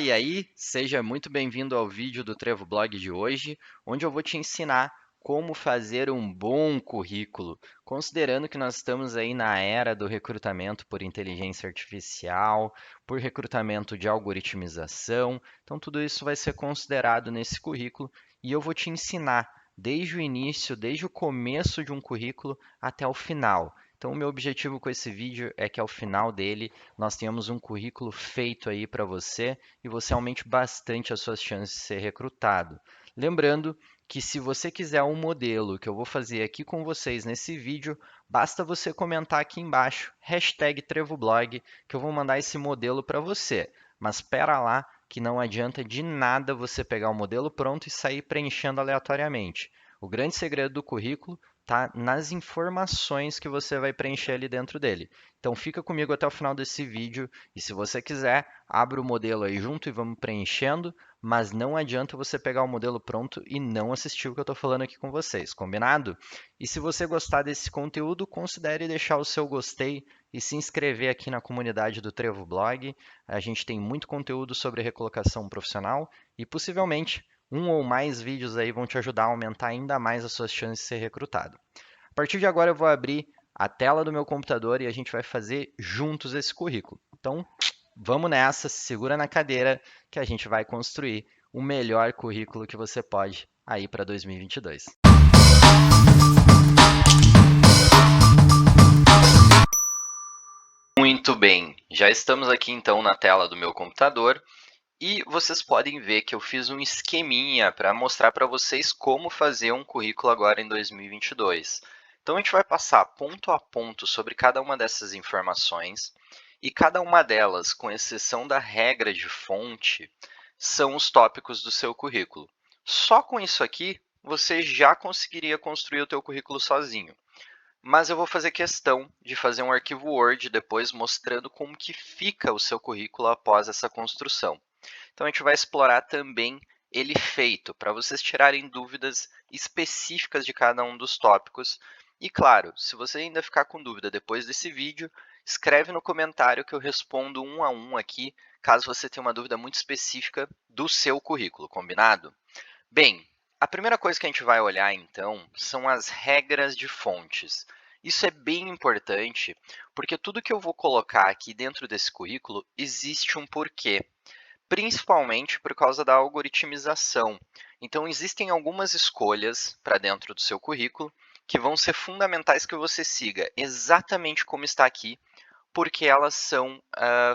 E aí, seja muito bem-vindo ao vídeo do Trevo Blog de hoje, onde eu vou te ensinar como fazer um bom currículo, considerando que nós estamos aí na era do recrutamento por inteligência artificial, por recrutamento de algoritmização. Então, tudo isso vai ser considerado nesse currículo e eu vou te ensinar desde o início, desde o começo de um currículo até o final. Então, o meu objetivo com esse vídeo é que ao final dele nós tenhamos um currículo feito aí para você e você aumente bastante as suas chances de ser recrutado. Lembrando que se você quiser um modelo que eu vou fazer aqui com vocês nesse vídeo, basta você comentar aqui embaixo, #TrevoBlog, que eu vou mandar esse modelo para você. Mas espera lá, que não adianta de nada você pegar o modelo pronto e sair preenchendo aleatoriamente. O grande segredo do currículo está nas informações que você vai preencher ali dentro dele. Então fica comigo até o final desse vídeo e se você quiser, abre o modelo aí junto e vamos preenchendo, mas não adianta você pegar o modelo pronto e não assistir o que eu estou falando aqui com vocês, combinado? E se você gostar desse conteúdo, considere deixar o seu gostei e se inscrever aqui na comunidade do Trevo Blog. A gente tem muito conteúdo sobre recolocação profissional e possivelmente um ou mais vídeos aí vão te ajudar a aumentar ainda mais as suas chances de ser recrutado. A partir de agora eu vou abrir a tela do meu computador e a gente vai fazer juntos esse currículo. Então, vamos nessa, segura na cadeira que a gente vai construir o melhor currículo que você pode aí para 2022. Muito bem, já estamos aqui então na tela do meu computador e vocês podem ver que eu fiz um esqueminha para mostrar para vocês como fazer um currículo agora em 2022. Então, a gente vai passar ponto a ponto sobre cada uma dessas informações e cada uma delas, com exceção da regra de fonte, são os tópicos do seu currículo. Só com isso aqui, você já conseguiria construir o teu currículo sozinho. Mas eu vou fazer questão de fazer um arquivo Word depois mostrando como que fica o seu currículo após essa construção. Então, a gente vai explorar também ele feito, para vocês tirarem dúvidas específicas de cada um dos tópicos. E, claro, se você ainda ficar com dúvida depois desse vídeo, escreve no comentário que eu respondo um a um aqui, caso você tenha uma dúvida muito específica do seu currículo, combinado? Bem, a primeira coisa que a gente vai olhar, então, são as regras de fontes. Isso é bem importante, porque tudo que eu vou colocar aqui dentro desse currículo existe um porquê, principalmente por causa da algoritmização. Então, existem algumas escolhas para dentro do seu currículo que vão ser fundamentais que você siga exatamente como está aqui, porque elas são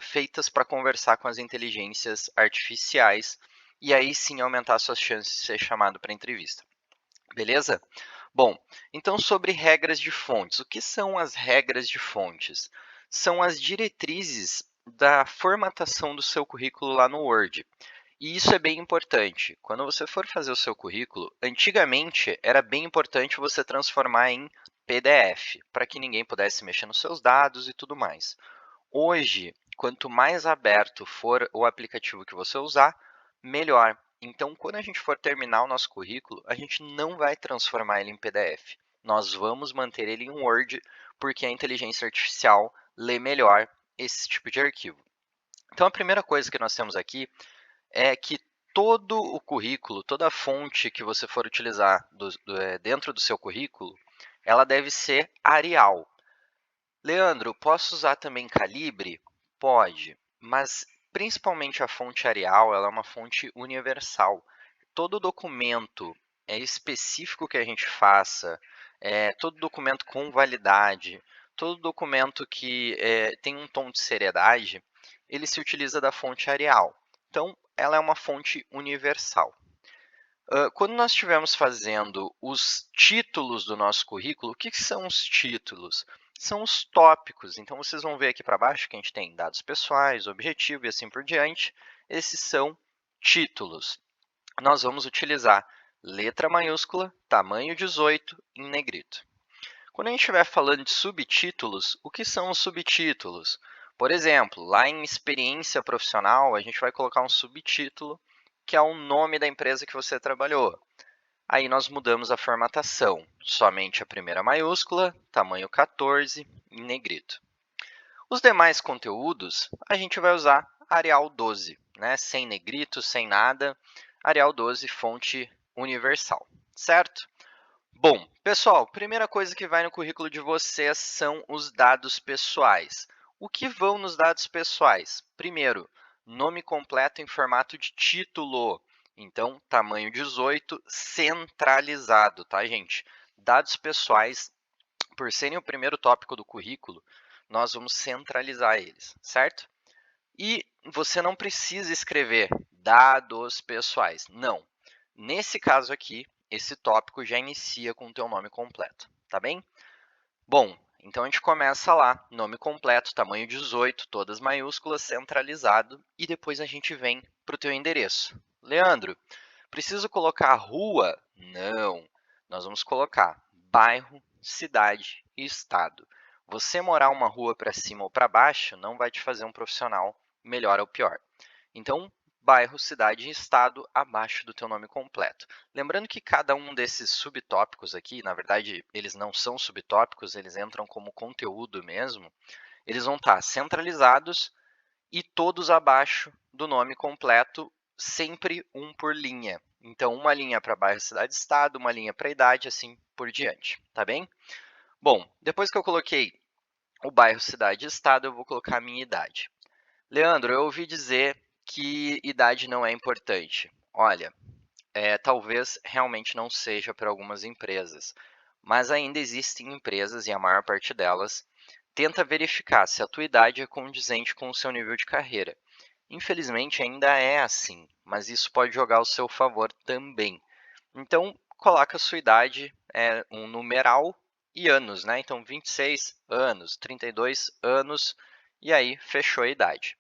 feitas para conversar com as inteligências artificiais e aí sim aumentar suas chances de ser chamado para entrevista. Beleza? Bom, então sobre regras de fontes. O que são as regras de fontes? São as diretrizes da formatação do seu currículo lá no Word. E isso é bem importante. Quando você for fazer o seu currículo, antigamente era bem importante você transformar em PDF, para que ninguém pudesse mexer nos seus dados e tudo mais. Hoje, quanto mais aberto for o aplicativo que você usar, melhor. Então, quando a gente for terminar o nosso currículo, a gente não vai transformar ele em PDF. Nós vamos manter ele em Word, porque a inteligência artificial lê melhor esse tipo de arquivo. Então, a primeira coisa que nós temos aqui é que todo o currículo, toda a fonte que você for utilizar dentro do seu currículo, ela deve ser Arial. Leandro, posso usar também Calibre? Pode, mas principalmente a fonte Arial, ela é uma fonte universal. Todo documento específico que a gente faça, todo documento com validade, todo documento que tem um tom de seriedade, ele se utiliza da fonte Arial. Então, ela é uma fonte universal. Quando nós estivermos fazendo os títulos do nosso currículo, o que são os títulos? São os tópicos. Então, vocês vão ver aqui para baixo que a gente tem dados pessoais, objetivo e assim por diante. Esses são títulos. Nós vamos utilizar letra maiúscula, tamanho 18, em negrito. Quando a gente estiver falando de subtítulos, o que são os subtítulos? Por exemplo, lá em experiência profissional, a gente vai colocar um subtítulo que é o nome da empresa que você trabalhou. Aí nós mudamos a formatação, somente a primeira maiúscula, tamanho 14, em negrito. Os demais conteúdos, a gente vai usar Arial 12. né? Sem negrito, sem nada. Arial 12, fonte universal, certo? Bom, pessoal, primeira coisa que vai no currículo de vocês são os dados pessoais. O que vão nos dados pessoais? Primeiro, nome completo em formato de título. Então, tamanho 18, centralizado, tá, gente? Dados pessoais, por serem o primeiro tópico do currículo, nós vamos centralizar eles, certo? E você não precisa escrever dados pessoais, não. Nesse caso aqui, esse tópico já inicia com o teu nome completo, tá bem? Bom, então a gente começa lá, nome completo, tamanho 18, todas maiúsculas, centralizado, e depois a gente vem para o teu endereço. Leandro, preciso colocar rua? Não, nós vamos colocar bairro, cidade e estado. Você morar uma rua para cima ou para baixo não vai te fazer um profissional melhor ou pior. Então, bairro, cidade e estado abaixo do teu nome completo. Lembrando que cada um desses subtópicos aqui, na verdade, eles não são subtópicos, eles entram como conteúdo mesmo, eles vão estar centralizados e todos abaixo do nome completo, sempre um por linha. Então, uma linha para bairro, cidade, estado, uma linha para idade, assim por diante, tá bem? Bom, depois que eu coloquei o bairro, cidade e estado, eu vou colocar a minha idade. Leandro, eu ouvi dizer que idade não é importante. Olha, talvez realmente não seja para algumas empresas, mas ainda existem empresas, e a maior parte delas, tenta verificar se a tua idade é condizente com o seu nível de carreira. Infelizmente ainda é assim, mas isso pode jogar ao seu favor também. Então, coloca a sua idade, um numeral e anos, né? Então, 26 anos, 32 anos, e aí fechou a idade.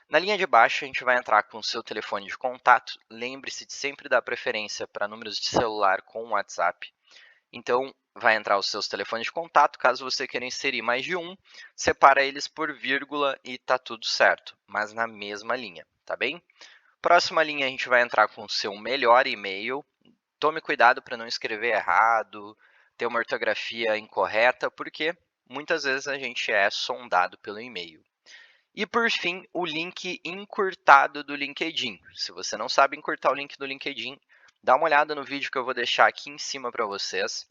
Na linha de baixo, a gente vai entrar com o seu telefone de contato. Lembre-se de sempre dar preferência para números de celular com WhatsApp. Então, vai entrar os seus telefones de contato. Caso você queira inserir mais de um, separa eles por vírgula e tá tudo certo, mas na mesma linha, tá bem? Próxima linha, a gente vai entrar com o seu melhor e-mail. Tome cuidado para não escrever errado, ter uma ortografia incorreta, porque muitas vezes a gente é sondado pelo e-mail. E por fim, o link encurtado do LinkedIn. Se você não sabe encurtar o link do LinkedIn, dá uma olhada no vídeo que eu vou deixar aqui em cima para vocês,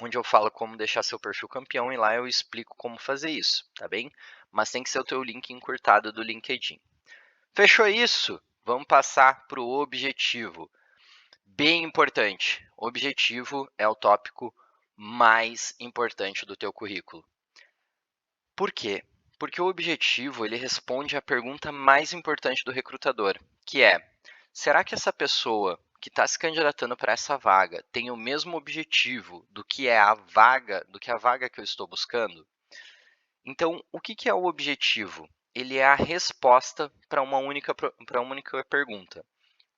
onde eu falo como deixar seu perfil campeão e lá eu explico como fazer isso, tá bem? Mas tem que ser o teu link encurtado do LinkedIn. Fechou isso? Vamos passar para o objetivo. Bem importante. Objetivo é o tópico mais importante do teu currículo. Por quê? Porque o objetivo ele responde à pergunta mais importante do recrutador, que é: será que essa pessoa que está se candidatando para essa vaga tem o mesmo objetivo do que é a vaga, do que a vaga que eu estou buscando? Então, o que é o objetivo? Ele é a resposta para uma única pergunta.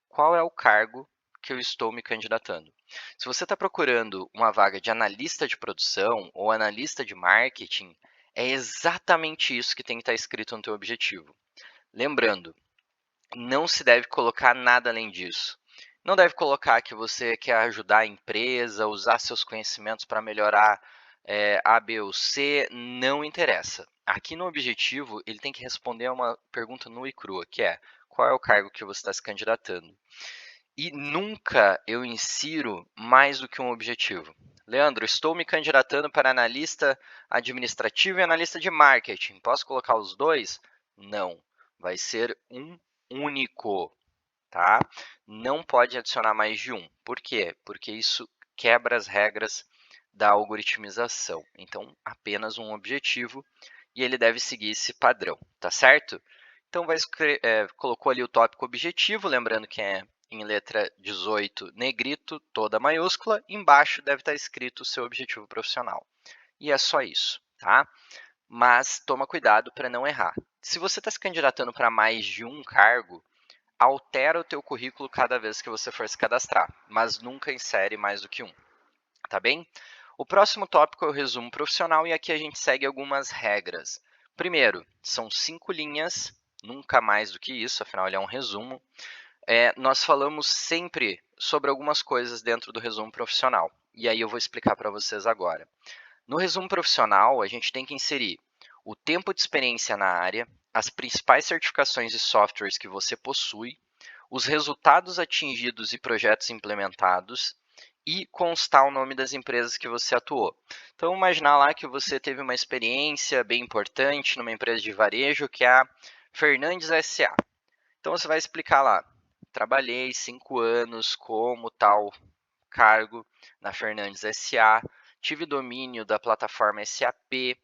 Qual é o cargo que eu estou me candidatando? Se você está procurando uma vaga de analista de produção ou analista de marketing, é exatamente isso que tem que estar escrito no teu objetivo. Lembrando, não se deve colocar nada além disso. Não deve colocar que você quer ajudar a empresa, usar seus conhecimentos para melhorar A, B ou C, não interessa. Aqui no objetivo, ele tem que responder a uma pergunta nua e crua, que é: qual é o cargo que você está se candidatando? E nunca eu insiro mais do que um objetivo. Leandro, estou me candidatando para analista administrativo e analista de marketing. Posso colocar os dois? Não. Vai ser um único, tá? Não pode adicionar mais de um. Por quê? Porque isso quebra as regras da algoritmização. Então, apenas um objetivo e ele deve seguir esse padrão, tá certo? Então, colocou ali o tópico objetivo, lembrando que é em letra 18, negrito, toda maiúscula. Embaixo deve estar escrito o seu objetivo profissional. E é só isso, tá? Mas toma cuidado para não errar. Se você está se candidatando para mais de um cargo, altera o teu currículo cada vez que você for se cadastrar, mas nunca insere mais do que um, tá bem? O próximo tópico é o resumo profissional e aqui a gente segue algumas regras. Primeiro, são 5 linhas, nunca mais do que isso, afinal ele é um resumo. Nós falamos sempre sobre algumas coisas dentro do resumo profissional, e aí eu vou explicar para vocês agora. No resumo profissional, a gente tem que inserir o tempo de experiência na área, as principais certificações e softwares que você possui, os resultados atingidos e projetos implementados e constar o nome das empresas que você atuou. Então, imaginar lá que você teve uma experiência bem importante numa empresa de varejo, que é a Fernandes SA. Então, você vai explicar lá, trabalhei 5 anos como tal cargo na Fernandes SA, tive domínio da plataforma SAP,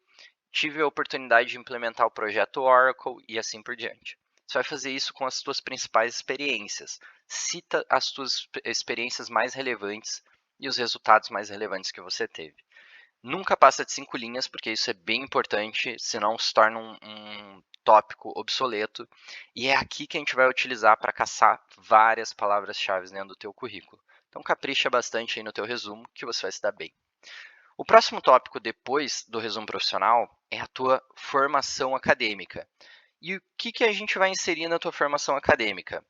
tive a oportunidade de implementar o projeto Oracle e assim por diante. Você vai fazer isso com as suas principais experiências. Cita as suas experiências mais relevantes e os resultados mais relevantes que você teve. Nunca passa de 5 linhas, porque isso é bem importante, senão se torna um tópico obsoleto. E é aqui que a gente vai utilizar para caçar várias palavras-chave dentro do teu currículo. Então capricha bastante aí no teu resumo, que você vai se dar bem. O próximo tópico depois do resumo profissional é a tua formação acadêmica. E o que a gente vai inserir na tua formação acadêmica?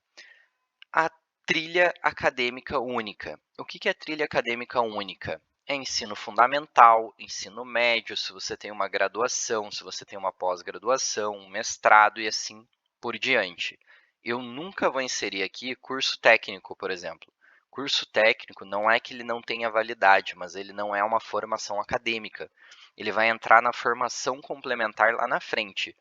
A trilha acadêmica única. O que é trilha acadêmica única? É ensino fundamental, ensino médio, se você tem uma graduação, se você tem uma pós-graduação, um mestrado e assim por diante. Eu nunca vou inserir aqui curso técnico, por exemplo. Curso técnico não é que ele não tenha validade, mas ele não é uma formação acadêmica. Ele vai entrar na formação complementar lá na frente.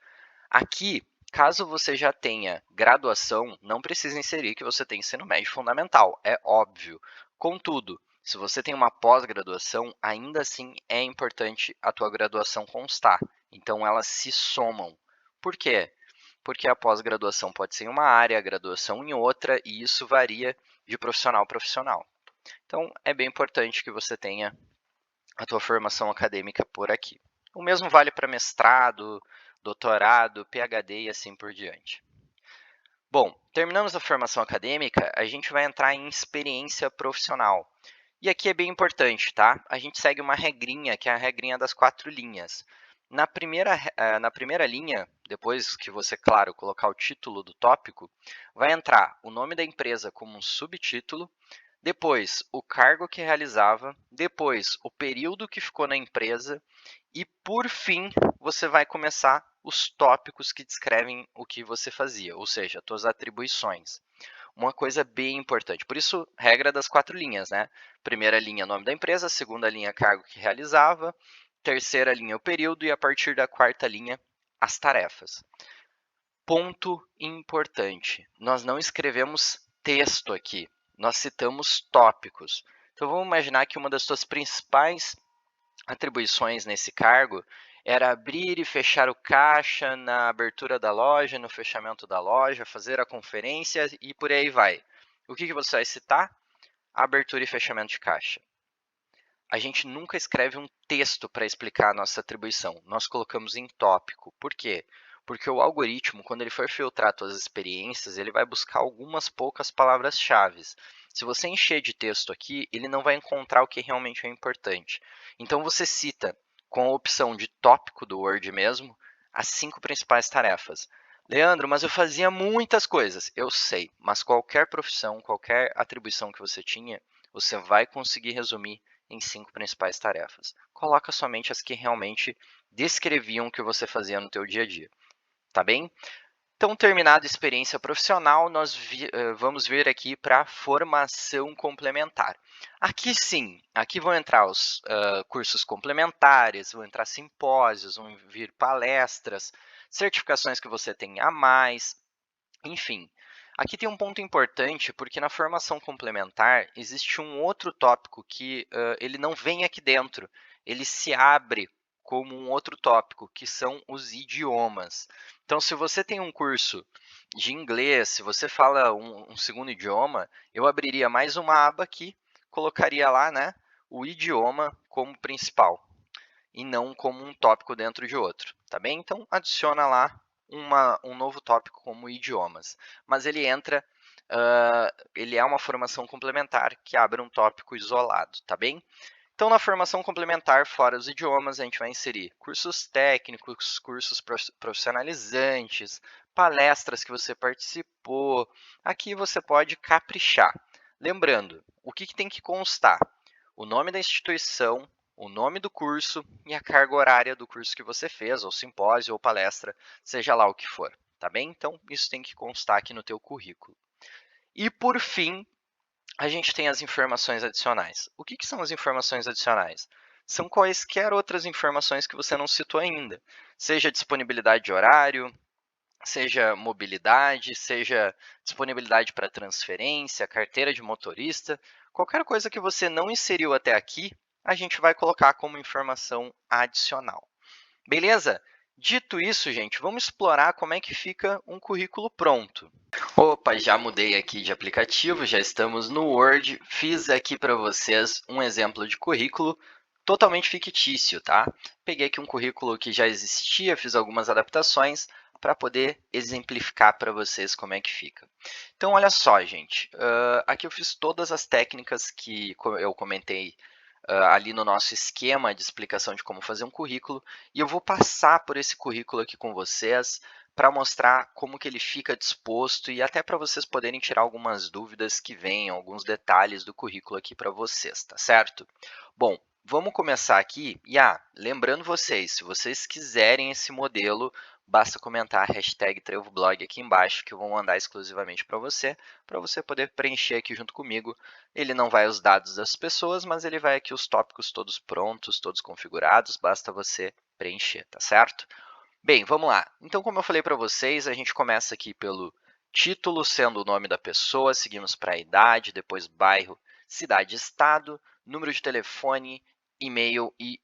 Aqui, caso você já tenha graduação, não precisa inserir que você tem ensino médio fundamental, é óbvio. Contudo, se você tem uma pós-graduação, ainda assim é importante a tua graduação constar. Então, elas se somam. Por quê? Porque a pós-graduação pode ser em uma área, a graduação em outra, e isso varia de profissional a profissional. Então, é bem importante que você tenha a tua formação acadêmica por aqui. O mesmo vale para mestrado, doutorado, PhD e assim por diante. Bom, terminamos a formação acadêmica, a gente vai entrar em experiência profissional. E aqui é bem importante, tá? A gente segue uma regrinha, que é a regrinha das 4 linhas. Na primeira linha, depois que você, claro, colocar o título do tópico, vai entrar o nome da empresa como um subtítulo, depois o cargo que realizava, depois o período que ficou na empresa e, por fim, você vai começar os tópicos que descrevem o que você fazia, ou seja, suas atribuições. Uma coisa bem importante, por isso, regra das 4 linhas, né? Primeira linha, nome da empresa, segunda linha, cargo que realizava, terceira linha, o período e a partir da quarta linha, as tarefas. Ponto importante, nós não escrevemos texto aqui, nós citamos tópicos. Então, vamos imaginar que uma das suas principais atribuições nesse cargo era abrir e fechar o caixa na abertura da loja, no fechamento da loja, fazer a conferência e por aí vai. O que você vai citar? Abertura e fechamento de caixa. A gente nunca escreve um texto para explicar a nossa atribuição. Nós colocamos em tópico. Por quê? Porque o algoritmo, quando ele for filtrar suas experiências, ele vai buscar algumas poucas palavras-chave. Se você encher de texto aqui, ele não vai encontrar o que realmente é importante. Então, você cita, com a opção de tópico do Word mesmo, as 5 principais tarefas. Leandro, mas eu fazia muitas coisas. Eu sei, mas qualquer profissão, qualquer atribuição que você tinha, você vai conseguir resumir em 5 principais tarefas. Coloca somente as que realmente descreviam o que você fazia no teu dia a dia, tá bem? Então, terminada a experiência profissional, nós vamos ver aqui para a formação complementar. Aqui sim, aqui vão entrar os cursos complementares, vão entrar simpósios, vão vir palestras, certificações que você tem a mais, enfim. Aqui tem um ponto importante, porque na formação complementar existe um outro tópico que ele não vem aqui dentro, ele se abre como um outro tópico, que são os idiomas. Então, se você tem um curso de inglês, se você fala um segundo idioma, eu abriria mais uma aba aqui, colocaria lá, né, o idioma como principal, e não como um tópico dentro de outro, tá bem? Então, adiciona lá um novo tópico como idiomas, mas ele entra, ele é uma formação complementar que abre um tópico isolado, tá bem? Então, na formação complementar, fora os idiomas, a gente vai inserir cursos técnicos, cursos profissionalizantes, palestras que você participou. Aqui você pode caprichar. Lembrando, o que tem que constar? O nome da instituição, o nome do curso e a carga horária do curso que você fez, ou simpósio, ou palestra, seja lá o que for, tá bem? Então, isso tem que constar aqui no teu currículo. E, por fim, a gente tem as informações adicionais. O que são as informações adicionais? São quaisquer outras informações que você não citou ainda, seja disponibilidade de horário, seja mobilidade, seja disponibilidade para transferência, carteira de motorista, qualquer coisa que você não inseriu até aqui, a gente vai colocar como informação adicional. Beleza? Dito isso, gente, vamos explorar como é que fica um currículo pronto. Opa, já mudei aqui de aplicativo, já estamos no Word. Fiz aqui para vocês um exemplo de currículo totalmente fictício, tá? Peguei aqui um currículo que já existia, fiz algumas adaptações para poder exemplificar para vocês como é que fica. Então, olha só, gente. Aqui eu fiz todas as técnicas que eu comentei ali no nosso esquema de explicação de como fazer um currículo, e eu vou passar por esse currículo aqui com vocês para mostrar como que ele fica disposto e até para vocês poderem tirar algumas dúvidas que venham, alguns detalhes do currículo aqui para vocês, tá certo? Bom, vamos começar aqui. E lembrando vocês, se vocês quiserem esse modelo, basta comentar a hashtag TrevoBlog aqui embaixo, que eu vou mandar exclusivamente para você poder preencher aqui junto comigo. Ele não vai os dados das pessoas, mas ele vai aqui os tópicos todos prontos, todos configurados, basta você preencher, tá certo? Bem, vamos lá. Então, como eu falei para vocês, a gente começa aqui pelo título, sendo o nome da pessoa, seguimos para a idade, depois bairro, cidade, estado, número de telefone, e-mail e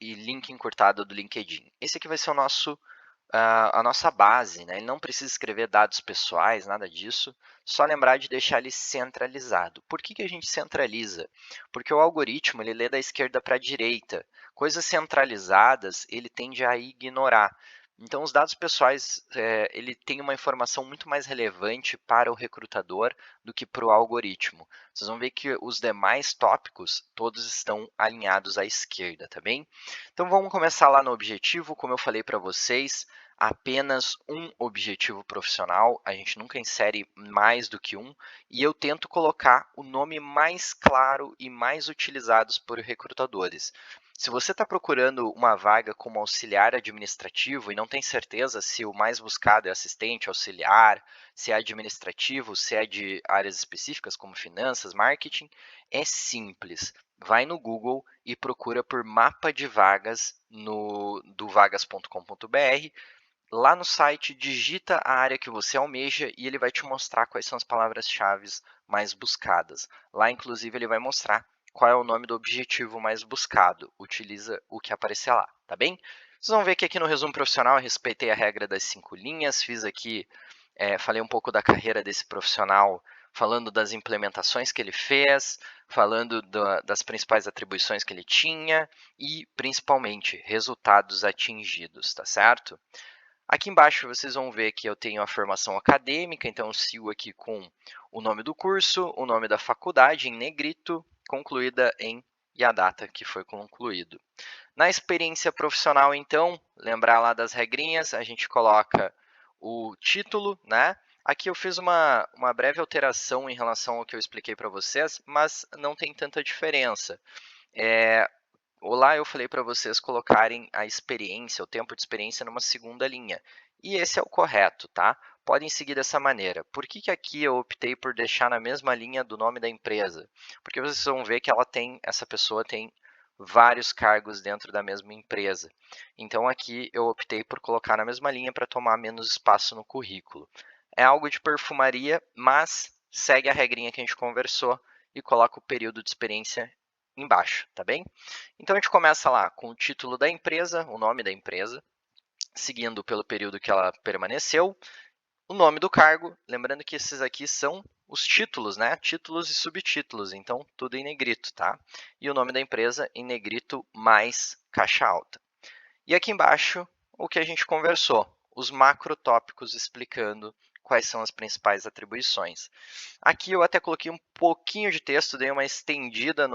link encurtado do LinkedIn. Esse aqui vai ser a nossa base, né? Ele não precisa escrever dados pessoais, nada disso, só lembrar de deixar ele centralizado. Por que a gente centraliza? Porque o algoritmo ele lê da esquerda para a direita. Coisas centralizadas ele tende a ignorar. Então, os dados pessoais, ele tem uma informação muito mais relevante para o recrutador do que para o algoritmo. Vocês vão ver que os demais tópicos, todos estão alinhados à esquerda, tá bem? Então, vamos começar lá no objetivo. Como eu falei para vocês, apenas um objetivo profissional, a gente nunca insere mais do que um, e eu tento colocar o nome mais claro e mais utilizados por recrutadores. Se você está procurando uma vaga como auxiliar administrativo e não tem certeza se o mais buscado é assistente, auxiliar, se é administrativo, se é de áreas específicas como finanças, marketing, é simples. Vai no Google e procura por mapa de vagas do vagas.com.br. Lá no site, digita a área que você almeja e ele vai te mostrar quais são as palavras-chave mais buscadas. Lá, inclusive, ele vai mostrar qual é o nome do objetivo mais buscado. Utiliza o que aparecer lá, tá bem? Vocês vão ver que aqui no resumo profissional eu respeitei a regra das 5 linhas, fiz aqui, falei um pouco da carreira desse profissional, falando das implementações que ele fez, falando das principais atribuições que ele tinha e, principalmente, resultados atingidos, tá certo? Aqui embaixo vocês vão ver que eu tenho a formação acadêmica, então eu sigo aqui com o nome do curso, o nome da faculdade em negrito, concluída em e a data que foi concluído. Na experiência profissional, então, lembrar lá das regrinhas, a gente coloca o título, né? Aqui eu fiz uma breve alteração em relação ao que eu expliquei para vocês, mas não tem tanta diferença. Lá eu falei para vocês colocarem a experiência, o tempo de experiência numa segunda linha. E esse é o correto, tá? Podem seguir dessa maneira. Por que aqui eu optei por deixar na mesma linha do nome da empresa? Porque vocês vão ver que essa pessoa tem vários cargos dentro da mesma empresa. Então aqui eu optei por colocar na mesma linha para tomar menos espaço no currículo. É algo de perfumaria, mas segue a regrinha que a gente conversou e coloca o período de experiência embaixo, tá bem? Então a gente começa lá com o título da empresa, o nome da empresa, seguindo pelo período que ela permaneceu, o nome do cargo, lembrando que esses aqui são os títulos, né? Títulos e subtítulos, então tudo em negrito, tá? E o nome da empresa em negrito mais caixa alta. E aqui embaixo, o que a gente conversou, os macrotópicos explicando quais são as principais atribuições. Aqui eu até coloquei um pouquinho de texto, dei uma estendida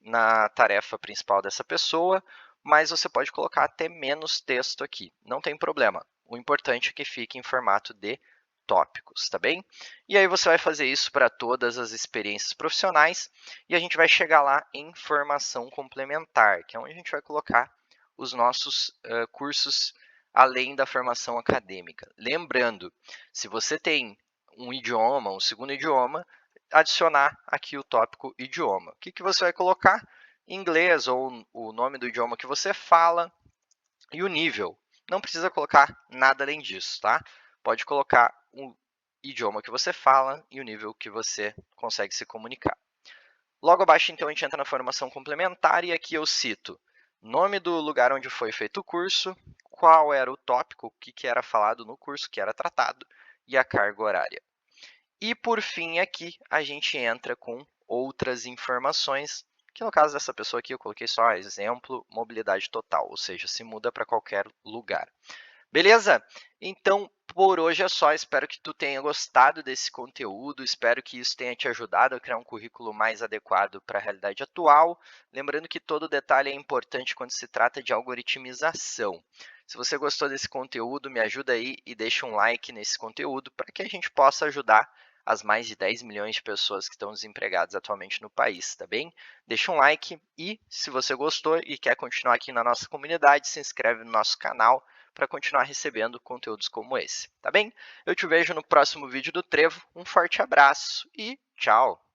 na tarefa principal dessa pessoa, mas você pode colocar até menos texto aqui, não tem problema. O importante é que fique em formato de tópicos, tá bem? E aí você vai fazer isso para todas as experiências profissionais e a gente vai chegar lá em formação complementar, que é onde a gente vai colocar os nossos cursos além da formação acadêmica. Lembrando, se você tem um idioma, um segundo idioma, adicionar aqui o tópico idioma. O que você vai colocar? Inglês ou o nome do idioma que você fala e o nível. Não precisa colocar nada além disso, tá? Pode colocar o idioma que você fala e o nível que você consegue se comunicar. Logo abaixo, então, a gente entra na formação complementar e aqui eu cito nome do lugar onde foi feito o curso, qual era o tópico, o que era falado no curso, que era tratado, e a carga horária. E, por fim, aqui a gente entra com outras informações, que no caso dessa pessoa aqui eu coloquei só exemplo, mobilidade total, ou seja, se muda para qualquer lugar. Beleza? Então, por hoje é só. Espero que tu tenha gostado desse conteúdo. Espero que isso tenha te ajudado a criar um currículo mais adequado para a realidade atual. Lembrando que todo detalhe é importante quando se trata de algoritmização. Se você gostou desse conteúdo, me ajuda aí e deixa um like nesse conteúdo para que a gente possa ajudar as mais de 10 milhões de pessoas que estão desempregadas atualmente no país, tá bem? Deixa um like e, se você gostou e quer continuar aqui na nossa comunidade, se inscreve no nosso canal para continuar recebendo conteúdos como esse, tá bem? Eu te vejo no próximo vídeo do Trevo. Um forte abraço e tchau!